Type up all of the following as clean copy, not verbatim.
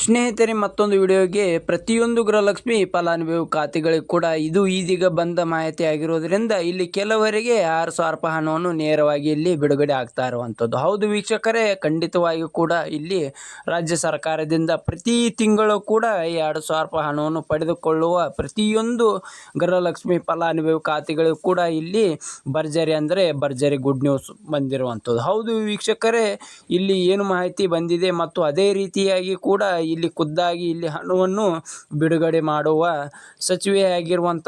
ಸ್ನೇಹಿತರೆ, ಮತ್ತೊಂದು ವಿಡಿಯೋಗೆ ಪ್ರತಿಯೊಂದು ಗೃಹಲಕ್ಷ್ಮಿ ಫಲಾನುಭವಿ ಖಾತೆಗಳಿಗೆ ಕೂಡ ಇದು ಇದೀಗ ಬಂದ ಮಾಹಿತಿ ಆಗಿರೋದ್ರಿಂದ ಇಲ್ಲಿ ಕೆಲವರಿಗೆ 6,000 ರೂಪಾಯಿ ಹಣವನ್ನು ನೇರವಾಗಿ ಇಲ್ಲಿ ಬಿಡುಗಡೆ ಆಗ್ತಾ ಇರುವಂಥದ್ದು. ಹೌದು ವೀಕ್ಷಕರೇ, ಖಂಡಿತವಾಗಿಯೂ ಕೂಡ ಇಲ್ಲಿ ರಾಜ್ಯ ಸರ್ಕಾರದಿಂದ ಪ್ರತಿ ತಿಂಗಳು ಕೂಡ 2,000 ರೂಪಾಯಿ ಹಣವನ್ನು ಪಡೆದುಕೊಳ್ಳುವ ಪ್ರತಿಯೊಂದು ಗೃಹಲಕ್ಷ್ಮಿ ಫಲಾನುಭವಿ ಖಾತೆಗಳಿಗೂ ಕೂಡ ಇಲ್ಲಿ ಭರ್ಜರಿ ಅಂದರೆ ಭರ್ಜರಿ ಗುಡ್ ನ್ಯೂಸ್ ಬಂದಿರುವಂಥದ್ದು. ಹೌದು ವೀಕ್ಷಕರೇ, ಇಲ್ಲಿ ಏನು ಮಾಹಿತಿ ಬಂದಿದೆ ಮತ್ತು ಅದೇ ರೀತಿಯಾಗಿ ಕೂಡ ಇಲ್ಲಿ ಖುದ್ದಾಗಿ ಇಲ್ಲಿ ಹಣವನ್ನು ಬಿಡುಗಡೆ ಮಾಡುವ ಸಚಿವೆಯಾಗಿರುವಂಥ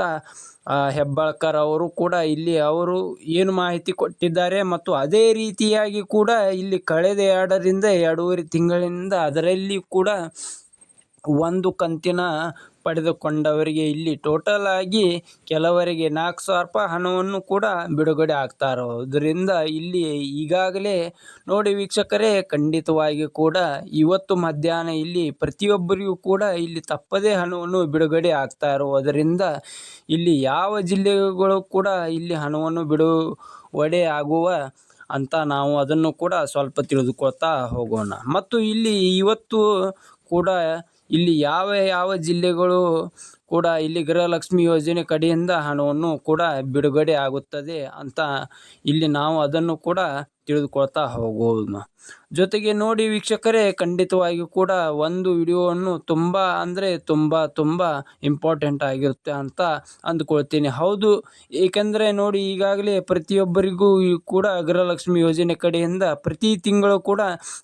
ಹೆಬ್ಬಾಳ್ಕರ್ ಅವರು ಕೂಡ ಇಲ್ಲಿ ಅವರು ಏನು ಮಾಹಿತಿ ಕೊಟ್ಟಿದ್ದಾರೆ ಮತ್ತು ಅದೇ ರೀತಿಯಾಗಿ ಕೂಡ ಇಲ್ಲಿ ಕಳೆದ 2ರಿಂದ 2.5 ತಿಂಗಳಿನಿಂದ ಅದರಲ್ಲಿ ಕೂಡ ಒಂದು ಕಂತಿನ ಪಡೆದುಕೊಂಡವರಿಗೆ ಇಲ್ಲಿ ಟೋಟಲ್ ಆಗಿ ಕೆಲವರಿಗೆ 4,000 ರೂಪಾಯಿ ಹಣವನ್ನು ಕೂಡ ಬಿಡುಗಡೆ ಆಗ್ತಾ ಇರೋದ್ರಿಂದ ಇಲ್ಲಿ ಈಗಾಗಲೇ ನೋಡಿ ವೀಕ್ಷಕರೇ, ಖಂಡಿತವಾಗಿ ಕೂಡ ಇವತ್ತು ಮಧ್ಯಾಹ್ನ ಇಲ್ಲಿ ಪ್ರತಿಯೊಬ್ಬರಿಗೂ ಕೂಡ ಇಲ್ಲಿ ತಪ್ಪದೇ ಹಣವನ್ನು ಬಿಡುಗಡೆ ಆಗ್ತಾ ಇರುವುದರಿಂದ ಇಲ್ಲಿ ಯಾವ ಜಿಲ್ಲೆಗಳು ಕೂಡ ಇಲ್ಲಿ ಹಣವನ್ನು ಬಿಡುಗಡೆ ಆಗುವ ಅಂತ ನಾವು ಅದನ್ನು ಕೂಡ ಸ್ವಲ್ಪ ತಿಳಿದುಕೊಳ್ತಾ ಹೋಗೋಣ. ಮತ್ತು ಇಲ್ಲಿ ಇವತ್ತು ಕೂಡ ಇಲ್ಲಿ ಯಾವ ಯಾವ ಜಿಲ್ಲೆಗಳು ಕೂಡ ಇಲ್ಲಿ ಗೃಹಲಕ್ಷ್ಮಿ ಯೋಜನೆ ಕಡೆಯಿಂದ ಹಣವನ್ನು ಕೂಡ ಬಿಡುಗಡೆ ಆಗುತ್ತದೆ ಅಂತ ಇಲ್ಲಿ ನಾವು ಅದನ್ನು ಕೂಡ ತಿಳಿದುಕೊಳ್ತಾ ಹೋಗೋಣ. ಜೊತೆಗೆ ನೋಡಿ ವೀಕ್ಷಕರೇ, ಖಂಡಿತವಾಗಿಯೂ ಕೂಡ ಒಂದು ವಿಡಿಯೋವನ್ನು ತುಂಬ ಅಂದರೆ ತುಂಬ ಇಂಪಾರ್ಟೆಂಟ್ ಆಗಿರುತ್ತೆ ಅಂತ ಅಂದ್ಕೊಳ್ತೀನಿ. ಹೌದು, ಏಕೆಂದರೆ ನೋಡಿ ಈಗಾಗಲೇ ಪ್ರತಿಯೊಬ್ಬರಿಗೂ ಕೂಡ ಗೃಹಲಕ್ಷ್ಮಿ ಯೋಜನೆ ಕಡೆಯಿಂದ ಪ್ರತಿ ತಿಂಗಳು ಕೂಡ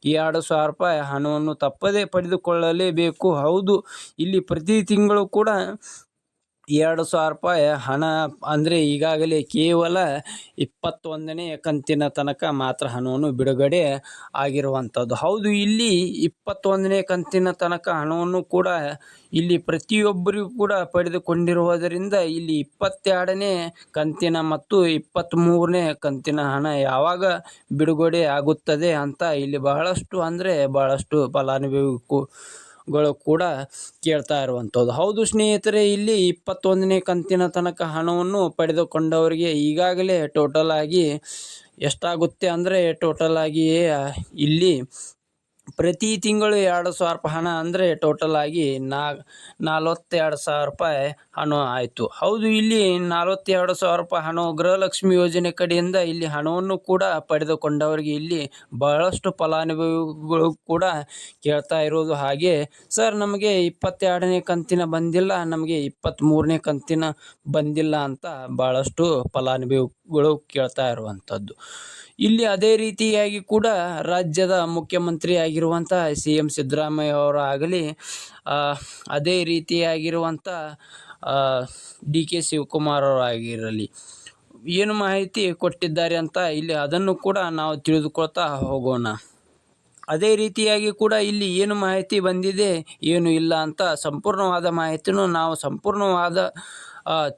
2,000 ರೂಪಾಯಿ ಹಣವನ್ನು ತಪ್ಪದೇ ಪಡೆದುಕೊಳ್ಳಲೇಬೇಕು. ಹೌದು, ಇಲ್ಲಿ ಪ್ರತಿ ತಿಂಗಳು ಕೂಡ 2,000 ರೂಪಾಯಿ ಹಣ ಅಂದರೆ ಈಗಾಗಲೇ ಕೇವಲ 21ನೇ ಕಂತಿನ ತನಕ ಮಾತ್ರ ಹಣವನ್ನು ಬಿಡುಗಡೆ ಆಗಿರುವಂಥದ್ದು. ಹೌದು, ಇಲ್ಲಿ 21ನೇ ಕಂತಿನ ತನಕ ಹಣವನ್ನು ಕೂಡ ಇಲ್ಲಿ ಪ್ರತಿಯೊಬ್ಬರಿಗೂ ಕೂಡ ಪಡೆದುಕೊಂಡಿರುವುದರಿಂದ ಇಲ್ಲಿ 22ನೇ ಕಂತಿನ ಮತ್ತು 23ನೇ ಕಂತಿನ ಹಣ ಯಾವಾಗ ಬಿಡುಗಡೆ ಆಗುತ್ತದೆ ಅಂತ ಇಲ್ಲಿ ಬಹಳಷ್ಟು ಅಂದರೆ ಬಹಳಷ್ಟು ಫಲಾನುಭವಿಗಳು ಕೂಡ ಕೇಳ್ತಾ ಇರುವಂಥದ್ದು. ಹೌದು ಸ್ನೇಹಿತರೆ, ಇಲ್ಲಿ 21ನೇ ಕಂತಿನ ತನಕ ಹಣವನ್ನು ಪಡೆದುಕೊಂಡವರಿಗೆ ಈಗಾಗಲೇ ಟೋಟಲ್ ಆಗಿ ಎಷ್ಟಾಗುತ್ತೆ ಅಂದರೆ ಟೋಟಲ್ ಆಗಿ ಇಲ್ಲಿ ಪ್ರತಿ ತಿಂಗಳು 2,000 ರೂಪಾಯಿ ಹಣ ಅಂದರೆ ಟೋಟಲ್ ಆಗಿ 42,000 ರೂಪಾಯಿ ಹಣ ಆಯಿತು. ಹೌದು, ಇಲ್ಲಿ 42,000 ರೂಪಾಯಿ ಹಣ ಗೃಹಲಕ್ಷ್ಮಿ ಯೋಜನೆ ಕಡೆಯಿಂದ ಇಲ್ಲಿ ಹಣವನ್ನು ಕೂಡ ಪಡೆದುಕೊಂಡವರಿಗೆ ಇಲ್ಲಿ ಬಹಳಷ್ಟು ಫಲಾನುಭವಿಗಳು ಕೂಡ ಕೇಳ್ತಾ ಇರೋದು ಹಾಗೆ, ಸರ್ ನಮಗೆ 22ನೇ ಕಂತಿನ ಬಂದಿಲ್ಲ, ನಮಗೆ 23ನೇ ಕಂತಿನ ಬಂದಿಲ್ಲ ಅಂತ ಭಾಳಷ್ಟು ಫಲಾನುಭವಿಗಳು ಕೇಳ್ತಾ ಇರುವಂಥದ್ದು. ಇಲ್ಲಿ ಅದೇ ರೀತಿಯಾಗಿ ಕೂಡ ರಾಜ್ಯದ ಮುಖ್ಯಮಂತ್ರಿ ಆಗಿರುವಂಥ CM ಸಿದ್ದರಾಮಯ್ಯ ಅವರು ಆಗಲಿ, ಅದೇ ರೀತಿಯಾಗಿರುವಂಥ DK ಶಿವಕುಮಾರ್ ಅವರು ಆಗಿರಲಿ, ಏನು ಮಾಹಿತಿ ಕೊಟ್ಟಿದ್ದಾರೆ ಅಂತ ಇಲ್ಲಿ ಅದನ್ನು ಕೂಡ ನಾವು ತಿಳಿದುಕೊಳ್ತಾ ಹೋಗೋಣ. ಅದೇ ರೀತಿಯಾಗಿ ಕೂಡ ಇಲ್ಲಿ ಏನು ಮಾಹಿತಿ ಬಂದಿದೆ ಏನು ಇಲ್ಲ ಅಂತ ಸಂಪೂರ್ಣವಾದ ಮಾಹಿತಿನೂ ನಾವು ಸಂಪೂರ್ಣವಾದ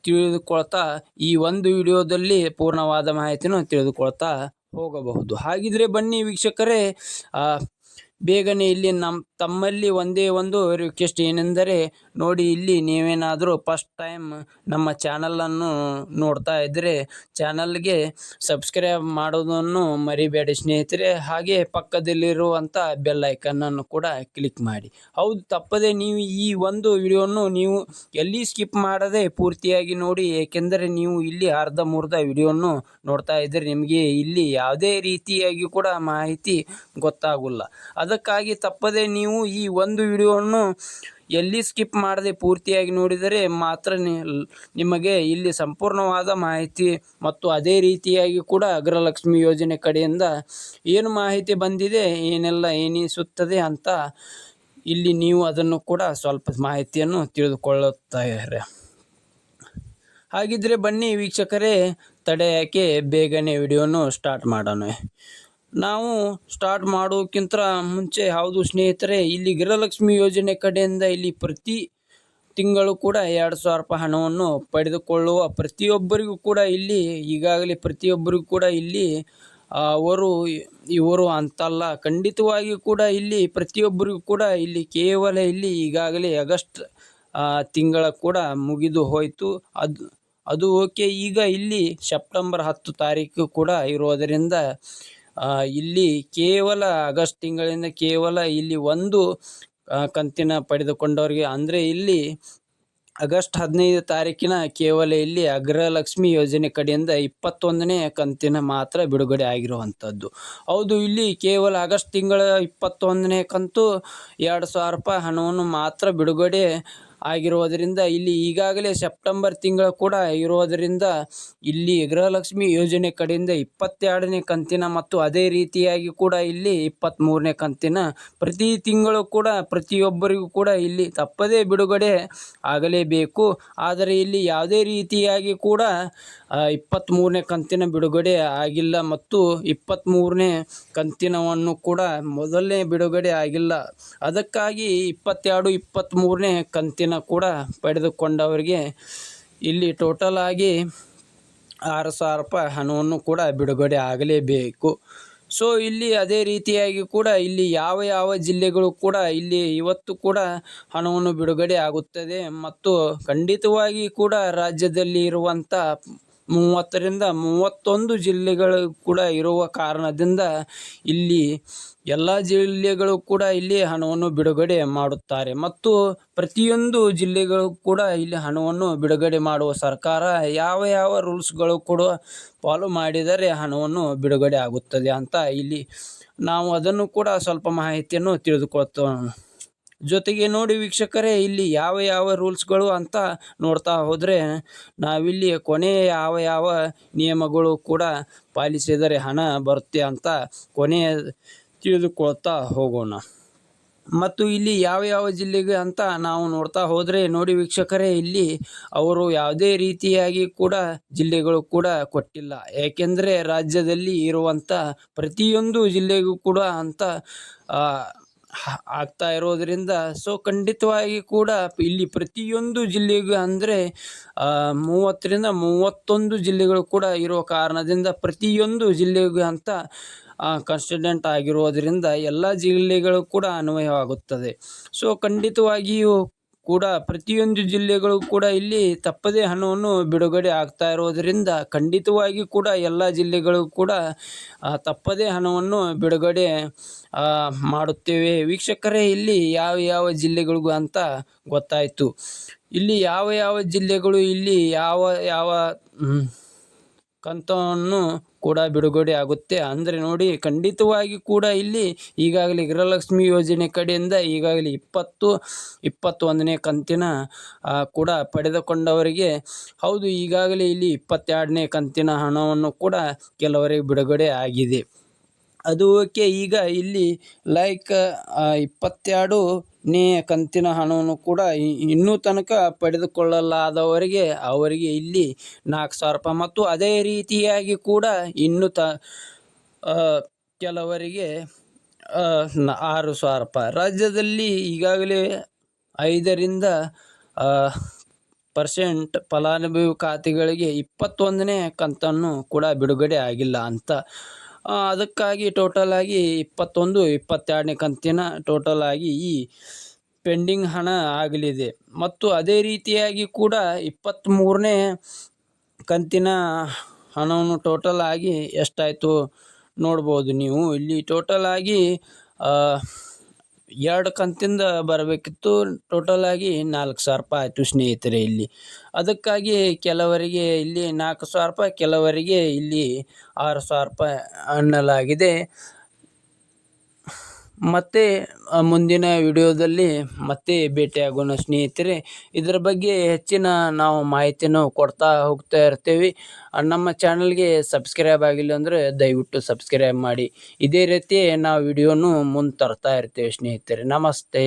ತಿಳಿದುಕೊಳ್ತಾ ಈ ಒಂದು ವಿಡಿಯೋದಲ್ಲಿ ಪೂರ್ಣವಾದ ಮಾಹಿತಿನೂ ತಿಳಿದುಕೊಳ್ತಾ ಹೋಗಬಹುದು. ಹಾಗಿದ್ರೆ ಬನ್ನಿ ವೀಕ್ಷಕರೇ, ಬೇಗನೆ ಇಲ್ಲಿ ತಮ್ಮಲ್ಲಿ ಒಂದೇ ಒಂದು ರಿಕ್ವೆಸ್ಟ್ ಏನೆಂದರೆ ನೋಡಿ, ಇಲ್ಲಿ ನೀವೇನಾದರೂ ಫಸ್ಟ್ ಟೈಮ್ ನಮ್ಮ ಚಾನಲನ್ನು ನೋಡ್ತಾ ಇದ್ದರೆ ಚಾನಲ್ಗೆ ಸಬ್ಸ್ಕ್ರೈಬ್ ಮಾಡೋದನ್ನು ಮರಿಬೇಡಿ ಸ್ನೇಹಿತರೆ. ಹಾಗೆ ಪಕ್ಕದಲ್ಲಿರುವಂಥ ಬೆಲ್ ಐಕನ್ನನ್ನು ಕೂಡ ಕ್ಲಿಕ್ ಮಾಡಿ. ಹೌದು, ತಪ್ಪದೆ ನೀವು ಈ ಒಂದು ವಿಡಿಯೋವನ್ನು ನೀವು ಎಲ್ಲಿ ಸ್ಕಿಪ್ ಮಾಡದೆ ಪೂರ್ತಿಯಾಗಿ ನೋಡಿ, ಏಕೆಂದರೆ ನೀವು ಇಲ್ಲಿ ಅರ್ಧಂಬರ್ಧ ವಿಡಿಯೋವನ್ನು ನೋಡ್ತಾ ಇದ್ದರೆ ನಿಮಗೆ ಇಲ್ಲಿ ಯಾವುದೇ ರೀತಿಯಾಗಿ ಕೂಡ ಮಾಹಿತಿ ಗೊತ್ತಾಗೋಲ್ಲ. ಅದಕ್ಕಾಗಿ ತಪ್ಪದೆ ನೀವು ಈ ಒಂದು ವಿಡಿಯೋವನ್ನು ಎಲ್ಲಿ ಸ್ಕಿಪ್ ಮಾಡದೆ ಪೂರ್ತಿಯಾಗಿ ನೋಡಿದರೆ ಮಾತ್ರ ನಿಮಗೆ ಇಲ್ಲಿ ಸಂಪೂರ್ಣವಾದ ಮಾಹಿತಿ ಮತ್ತು ಅದೇ ರೀತಿಯಾಗಿ ಕೂಡ ಗೃಹಲಕ್ಷ್ಮಿ ಯೋಜನೆ ಕಡೆಯಿಂದ ಏನು ಮಾಹಿತಿ ಬಂದಿದೆ, ಏನೆಲ್ಲ ಏನಿಸುತ್ತದೆ ಅಂತ ಇಲ್ಲಿ ನೀವು ಅದನ್ನು ಕೂಡ ಸ್ವಲ್ಪ ಮಾಹಿತಿಯನ್ನು ತಿಳಿದುಕೊಳ್ಳುತ್ತಾರೆ. ಹಾಗಿದ್ರೆ ಬನ್ನಿ ವೀಕ್ಷಕರೇ, ತಡೆ ಯಾಕೆ ಬೇಗನೆ ವಿಡಿಯೋನು ಸ್ಟಾರ್ಟ್ ಮಾಡೋಣ. ನಾವು ಸ್ಟಾರ್ಟ್ ಮಾಡೋಕ್ಕಿಂತ ಮುಂಚೆ ಹೌದು ಸ್ನೇಹಿತರೆ, ಇಲ್ಲಿ ಗೃಹಲಕ್ಷ್ಮಿ ಯೋಜನೆ ಕಡೆಯಿಂದ ಇಲ್ಲಿ ಪ್ರತಿ ತಿಂಗಳು ಕೂಡ 2,000 ರೂಪಾಯಿ ಹಣವನ್ನು ಪಡೆದುಕೊಳ್ಳುವ ಪ್ರತಿಯೊಬ್ಬರಿಗೂ ಕೂಡ ಇಲ್ಲಿ ಈಗಾಗಲೇ ಪ್ರತಿಯೊಬ್ಬರಿಗೂ ಕೂಡ ಇಲ್ಲಿ ಇವರು ಅಂತಲ್ಲ, ಖಂಡಿತವಾಗಿಯೂ ಕೂಡ ಇಲ್ಲಿ ಪ್ರತಿಯೊಬ್ಬರಿಗೂ ಕೂಡ ಇಲ್ಲಿ ಕೇವಲ ಇಲ್ಲಿ ಈಗಾಗಲೇ ಆಗಸ್ಟ್ ತಿಂಗಳ ಕೂಡ ಮುಗಿದು ಹೋಯಿತು. ಅದು ಓಕೆ. ಈಗ ಇಲ್ಲಿ ಸೆಪ್ಟೆಂಬರ್ 10 ತಾರೀಕು ಕೂಡ ಇರೋದರಿಂದ ಇಲ್ಲಿ ಕೇವಲ ಆಗಸ್ಟ್ ತಿಂಗಳಿಂದ ಕೇವಲ ಇಲ್ಲಿ ಒಂದು ಕಂತಿನ ಪಡೆದುಕೊಂಡವರಿಗೆ ಅಂದರೆ ಇಲ್ಲಿ ಆಗಸ್ಟ್ 15 ತಾರೀಕಿನ ಕೇವಲ ಇಲ್ಲಿ ಗೃಹಲಕ್ಷ್ಮಿ ಯೋಜನೆ ಕಡೆಯಿಂದ 21ನೇ ಕಂತಿನ ಮಾತ್ರ ಬಿಡುಗಡೆ ಆಗಿರುವಂಥದ್ದು. ಹೌದು, ಇಲ್ಲಿ ಕೇವಲ ಆಗಸ್ಟ್ ತಿಂಗಳ 21ನೇ ಕಂತು 2,000 ರೂಪಾಯಿ ಹಣವನ್ನು ಮಾತ್ರ ಬಿಡುಗಡೆ ಆಗಿರುವುದರಿಂದ ಇಲ್ಲಿ ಈಗಾಗಲೇ ಸೆಪ್ಟೆಂಬರ್ ತಿಂಗಳ ಕೂಡ ಇರುವುದರಿಂದ ಇಲ್ಲಿ ಗೃಹಲಕ್ಷ್ಮಿ ಯೋಜನೆ ಕಡೆಯಿಂದ 22ನೇ ಕಂತಿನ ಮತ್ತು ಅದೇ ರೀತಿಯಾಗಿ ಕೂಡ ಇಲ್ಲಿ 23ನೇ ಕಂತಿನ ಪ್ರತಿ ತಿಂಗಳು ಕೂಡ ಪ್ರತಿಯೊಬ್ಬರಿಗೂ ಕೂಡ ಇಲ್ಲಿ ತಪ್ಪದೇ ಬಿಡುಗಡೆ ಆಗಲೇಬೇಕು. ಆದರೆ ಇಲ್ಲಿ ಯಾವುದೇ ರೀತಿಯಾಗಿ ಕೂಡ 23ನೇ ಕಂತಿನ ಬಿಡುಗಡೆ ಆಗಿಲ್ಲ ಮತ್ತು 23ನೇ ಕಂತಿನವನ್ನು ಕೂಡ ಮೊದಲನೇ ಬಿಡುಗಡೆ ಆಗಿಲ್ಲ. ಅದಕ್ಕಾಗಿ 22, 23ನೇ ಕಂತಿನ ಕೂಡ ಪಡೆದುಕೊಂಡವರಿಗೆ ಇಲ್ಲಿ ಟೋಟಲ್ ಆಗಿ 6,000 ರೂಪಾಯಿ ಹಣವನ್ನು ಕೂಡ ಬಿಡುಗಡೆ ಆಗಲೇಬೇಕು. ಸೊ ಇಲ್ಲಿ ಅದೇ ರೀತಿಯಾಗಿ ಕೂಡ ಇಲ್ಲಿ ಯಾವ ಯಾವ ಜಿಲ್ಲೆಗಳು ಕೂಡ ಇಲ್ಲಿ ಇವತ್ತು ಕೂಡ ಹಣವನ್ನು ಬಿಡುಗಡೆ ಆಗುತ್ತದೆ ಮತ್ತು ಖಂಡಿತವಾಗಿ ಕೂಡ ರಾಜ್ಯದಲ್ಲಿ ಇರುವಂಥ 30ರಿಂದ 31 ಜಿಲ್ಲೆಗಳು ಕೂಡ ಇರುವ ಕಾರಣದಿಂದ ಇಲ್ಲಿ ಎಲ್ಲ ಜಿಲ್ಲೆಗಳು ಕೂಡ ಇಲ್ಲಿ ಹಣವನ್ನು ಬಿಡುಗಡೆ ಮಾಡುತ್ತಾರೆ ಮತ್ತು ಪ್ರತಿಯೊಂದು ಜಿಲ್ಲೆಗಳು ಕೂಡ ಇಲ್ಲಿ ಹಣವನ್ನು ಬಿಡುಗಡೆ ಮಾಡುವ ಸರ್ಕಾರ ಯಾವ ಯಾವ ರೂಲ್ಸ್ಗಳು ಕೂಡ ಫಾಲೋ ಮಾಡಿದರೆ ಹಣವನ್ನು ಬಿಡುಗಡೆ ಆಗುತ್ತದೆ ಅಂತ ಇಲ್ಲಿ ನಾವು ಅದನ್ನು ಕೂಡ ಸ್ವಲ್ಪ ಮಾಹಿತಿಯನ್ನು ತಿಳಿದುಕೊಳ್ತೋಣ. ಜೊತೆಗೆ ನೋಡಿ ವೀಕ್ಷಕರೇ, ಇಲ್ಲಿ ಯಾವ ಯಾವ ರೂಲ್ಸ್ಗಳು ಅಂತ ನೋಡ್ತಾ ಹೋದರೆ ನಾವಿಲ್ಲಿ ಕೊನೆಯ ಯಾವ ಯಾವ ನಿಯಮಗಳು ಕೂಡ ಪಾಲಿಸಿದರೆ ಹಣ ಬರುತ್ತೆ ಅಂತ ಕೊನೆಯ ತಿಳಿದುಕೊಳ್ತಾ ಹೋಗೋಣ. ಮತ್ತು ಇಲ್ಲಿ ಯಾವ ಯಾವ ಜಿಲ್ಲೆಗೆ ಅಂತ ನಾವು ನೋಡ್ತಾ ಹೋದರೆ ನೋಡಿ ವೀಕ್ಷಕರೇ, ಇಲ್ಲಿ ಅವರು ಯಾವುದೇ ರೀತಿಯಾಗಿ ಕೂಡ ಜಿಲ್ಲೆಗಳು ಕೂಡ ಕೊಟ್ಟಿಲ್ಲ. ಏಕೆಂದರೆ ರಾಜ್ಯದಲ್ಲಿ ಇರುವಂಥ ಪ್ರತಿಯೊಂದು ಜಿಲ್ಲೆಗೂ ಕೂಡ ಅಂತ ಆಗ್ತಾ ಇರೋದರಿಂದ ಸೊ ಖಂಡಿತವಾಗಿ ಕೂಡ ಇಲ್ಲಿ ಪ್ರತಿಯೊಂದು ಜಿಲ್ಲೆಗೂ ಅಂದರೆ 30ರಿಂದ 31 ಜಿಲ್ಲೆಗಳು ಕೂಡ ಇರುವ ಕಾರಣದಿಂದ ಪ್ರತಿಯೊಂದು ಜಿಲ್ಲೆಗೂ ಅಂತ ಕನ್ಸಿಡೆಂಟ್ ಆಗಿರೋದರಿಂದ ಎಲ್ಲ ಜಿಲ್ಲೆಗಳು ಕೂಡ ಅನ್ವಯವಾಗುತ್ತದೆ. ಸೊ ಖಂಡಿತವಾಗಿಯೂ ಕೂಡ ಪ್ರತಿಯೊಂದು ಜಿಲ್ಲೆಗಳು ಕೂಡ ಇಲ್ಲಿ ತಪ್ಪದೇ ಹಣವನ್ನು ಬಿಡುಗಡೆ ಆಗ್ತಾ ಇರೋದರಿಂದ ಖಂಡಿತವಾಗಿ ಕೂಡ ಎಲ್ಲ ಜಿಲ್ಲೆಗಳು ಕೂಡ ತಪ್ಪದೇ ಹಣವನ್ನು ಬಿಡುಗಡೆ ಮಾಡುತ್ತೇವೆ. ವೀಕ್ಷಕರೇ, ಇಲ್ಲಿ ಯಾವ ಯಾವ ಜಿಲ್ಲೆಗಳಿಗೂ ಅಂತ ಗೊತ್ತಾಯಿತು. ಇಲ್ಲಿ ಯಾವ ಯಾವ ಜಿಲ್ಲೆಗಳು ಇಲ್ಲಿ ಯಾವ ಯಾವ ಕಂತನ್ನು ಕೂಡ ಬಿಡುಗಡೆ ಆಗುತ್ತೆ ಅಂದರೆ ನೋಡಿ ಖಂಡಿತವಾಗಿ ಕೂಡ ಇಲ್ಲಿ ಈಗಾಗಲೇ ಗೃಹಲಕ್ಷ್ಮಿ ಯೋಜನೆ ಕಡೆಯಿಂದ ಈಗಾಗಲೇ 20, 21ನೇ ಕಂತಿನ ಕೂಡ ಪಡೆದುಕೊಂಡವರಿಗೆ ಹೌದು ಈಗಾಗಲೇ ಇಲ್ಲಿ 22ನೇ ಕಂತಿನ ಹಣವನ್ನು ಕೂಡ ಕೆಲವರಿಗೆ ಬಿಡುಗಡೆ ಆಗಿದೆ. ಅದು ಓಕೆ. ಈಗ ಇಲ್ಲಿ 22ನೇ ಕಂತಿನ ಹಣವನ್ನು ಕೂಡ ಇನ್ನೂ ತನಕ ಪಡೆದುಕೊಳ್ಳಲಾದವರಿಗೆ ಅವರಿಗೆ ಇಲ್ಲಿ 4,000 ರೂಪಾಯಿ ಮತ್ತು ಅದೇ ರೀತಿಯಾಗಿ ಕೂಡ ಇನ್ನೂ ಕೆಲವರಿಗೆ 6,000 ರೂಪಾಯಿ. ರಾಜ್ಯದಲ್ಲಿ ಈಗಾಗಲೇ 5ರಿಂದ % ಫಲಾನುಭವಿ ಖಾತೆಗಳಿಗೆ 21ನೇ ಕಂತನ್ನು ಕೂಡ ಬಿಡುಗಡೆ ಆಗಿಲ್ಲ ಅಂತ. ಅದಕ್ಕಾಗಿ ಟೋಟಲ್ ಆಗಿ 21, 22ನೇ ಕಂತಿನ ಟೋಟಲ್ ಆಗಿ ಈ ಪೆಂಡಿಂಗ್ ಹಣ ಆಗಲಿದೆ ಮತ್ತು ಅದೇ ರೀತಿಯಾಗಿ ಕೂಡ 23ನೇ ಕಂತಿನ ಹಣವನ್ನು ಟೋಟಲ್ ಆಗಿ ಎಷ್ಟಾಯಿತು ನೋಡ್ಬೋದು ನೀವು. ಇಲ್ಲಿ ಟೋಟಲ್ ಆಗಿ 2 ಕಂತಿಂದ ಬರಬೇಕಿತ್ತು, ಟೋಟಲ್ ಆಗಿ 4,000 ರೂಪಾಯಿ ಆಯಿತು ಸ್ನೇಹಿತರೆ ಇಲ್ಲಿ. ಅದಕ್ಕಾಗಿ ಕೆಲವರಿಗೆ ಇಲ್ಲಿ 4,000 ರೂಪಾಯಿ, ಕೆಲವರಿಗೆ ಇಲ್ಲಿ 6,000 ರೂಪಾಯಿ ಅನ್ನಲಾಗಿದೆ. ಮತ್ತೆ ಮುಂದಿನ ವಿಡಿಯೋದಲ್ಲಿ ಮತ್ತೆ ಭೇಟಿಯಾಗೋಣ ಸ್ನೇಹಿತರೆ. ಇದರ ಬಗ್ಗೆ ಹೆಚ್ಚಿನ ನಾವು ಮಾಹಿತಿಯನ್ನು ಕೊಡ್ತಾ ಹೋಗ್ತಾ ಇರ್ತೀವಿ. ನಮ್ಮ ಚಾನಲ್ಗೆ ಸಬ್ಸ್ಕ್ರೈಬ್ ಆಗಿಲ್ಲ ಅಂದರೆ ದಯವಿಟ್ಟು ಸಬ್ಸ್ಕ್ರೈಬ್ ಮಾಡಿ. ಇದೇ ರೀತಿ ನಾವು ವಿಡಿಯೋನು ಮುಂದೆ ತರ್ತಾ ಇರ್ತೀವಿ ಸ್ನೇಹಿತರೆ. ನಮಸ್ತೆ.